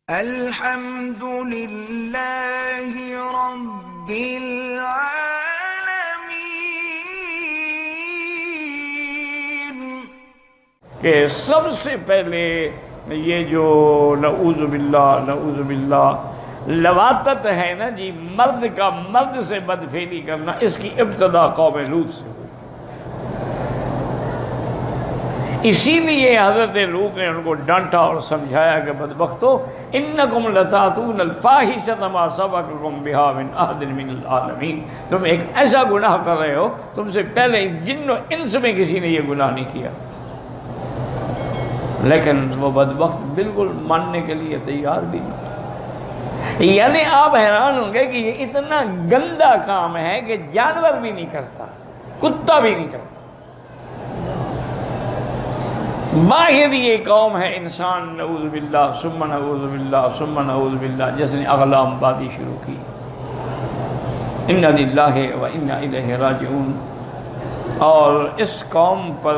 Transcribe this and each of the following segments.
الحمد للہ رب العالمین کہ سب سے پہلے یہ جو نعوذ باللہ لواطت ہے نا جی، مرد کا مرد سے بدفعلی کرنا، اس کی ابتدا قوم لوط سے ہوئی۔ اسی لیے حضرت لوط نے ان کو ڈانٹا اور سمجھایا کہ بدبختو انکم لتاتون الفاحشۃ ما سبقکم بہا من احد من العالمین، تم ایک ایسا گناہ کر رہے ہو، تم سے پہلے جن و انس میں کسی نے یہ گناہ نہیں کیا۔ لیکن وہ بدبخت بالکل ماننے کے لیے تیار بھی نہیں تھا۔ یعنی آپ حیران ہوں گے کہ یہ اتنا گندا کام ہے کہ جانور بھی نہیں کرتا، کتا بھی نہیں کرتا، واحد یہ قوم ہے انسان، نعوذ باللہ ثم نعوذ باللہ ثم نعوذ باللہ، جس نے اغلام بازی شروع کی۔ انا للہ و انا الیہ راجعون۔ اور اس قوم پر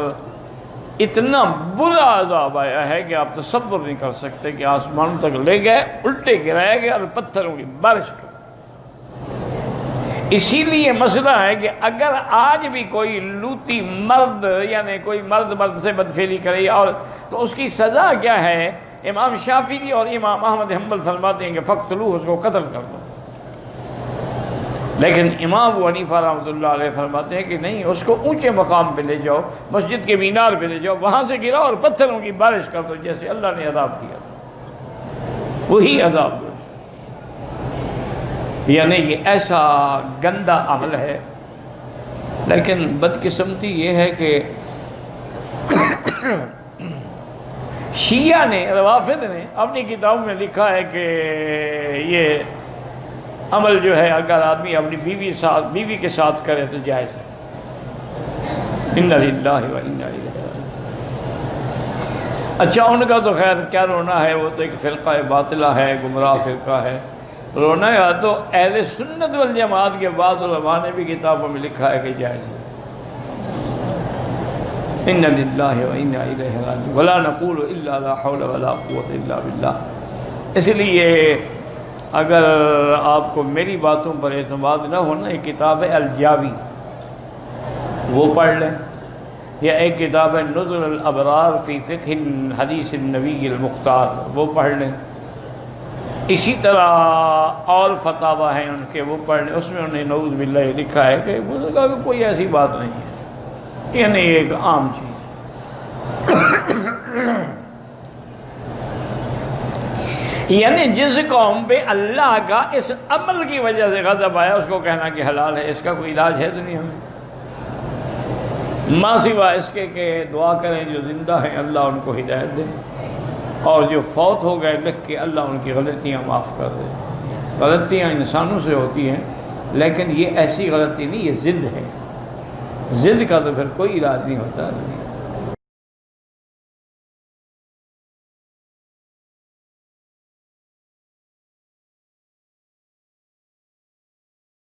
اتنا برا عذاب آیا ہے کہ آپ تصور نہیں کر سکتے کہ آسمان تک لے گئے، الٹے گرائے گئے اور پتھروں کی بارش کر۔ اسی لیے مسئلہ ہے کہ اگر آج بھی کوئی لوتی مرد، یعنی کوئی مرد سے بدفعلی کرے، اور تو اس کی سزا کیا ہے؟ امام شافعی اور امام احمد حنبل فرماتے ہیں کہ فقتلوہ، اس کو قتل کر دو۔ لیکن امام ابو حنیفہ رحمۃ اللہ علیہ فرماتے ہیں کہ نہیں، اس کو اونچے مقام پہ لے جاؤ، مسجد کے مینار پہ لے جاؤ، وہاں سے گراؤ اور پتھروں کی بارش کر دو، جیسے اللہ نے عذاب کیا تھا وہی عذاب دو۔ یعنی یہ ایسا گندا عمل ہے۔ لیکن بدقسمتی یہ ہے کہ شیعہ نے، روافض نے اپنی کتابوں میں لکھا ہے کہ یہ عمل جو ہے اگر آدمی اپنی بیوی کے ساتھ کرے تو جائز ہے۔ انا للہ و انا الیہ راجعون۔ اچھا، ان کا تو خیر کیا رونا ہے، وہ تو ایک فرقہ باطلہ ہے، گمراہ فرقہ ہے۔ رونا ہے تو اہل سنت والجماعت کے بعد علماء نے بھی کتابوں میں لکھا ہے کہ جائز ہے۔ انا للہ و انا الیہ راجعون ولا نقول الا لا حول ولا قوة الا باللہ۔ اس لیے اگر آپ کو میری باتوں پر اعتماد نہ ہونا، ایک کتاب ہے الجاوی، وہ پڑھ لیں، یا ایک کتاب ہے نظر الابرار فی فقہ حدیث النبی المختار، وہ پڑھ لیں۔ اسی طرح اور فتاوی ہیں ان کے، وہ پڑھ لیں، اس میں انہیں نعوذ باللہ لکھا ہے کہ بزرگوں کی کوئی ایسی بات نہیں ہے، یعنی ایک عام چیز ہے۔ یعنی جس قوم پہ اللہ کا اس عمل کی وجہ سے غضب آیا، اس کو کہنا کہ حلال ہے، اس کا کوئی علاج ہے دنیا میں؟ ماں سوا اس کے کہ دعا کریں جو زندہ ہیں اللہ ان کو ہدایت دے، اور جو فوت ہو گئے لکھ کے اللہ ان کی غلطیاں معاف کر دے۔ غلطیاں انسانوں سے ہوتی ہیں، لیکن یہ ایسی غلطی نہیں، یہ ضد ہے۔ ضد کا تو پھر کوئی علاج نہیں ہوتا۔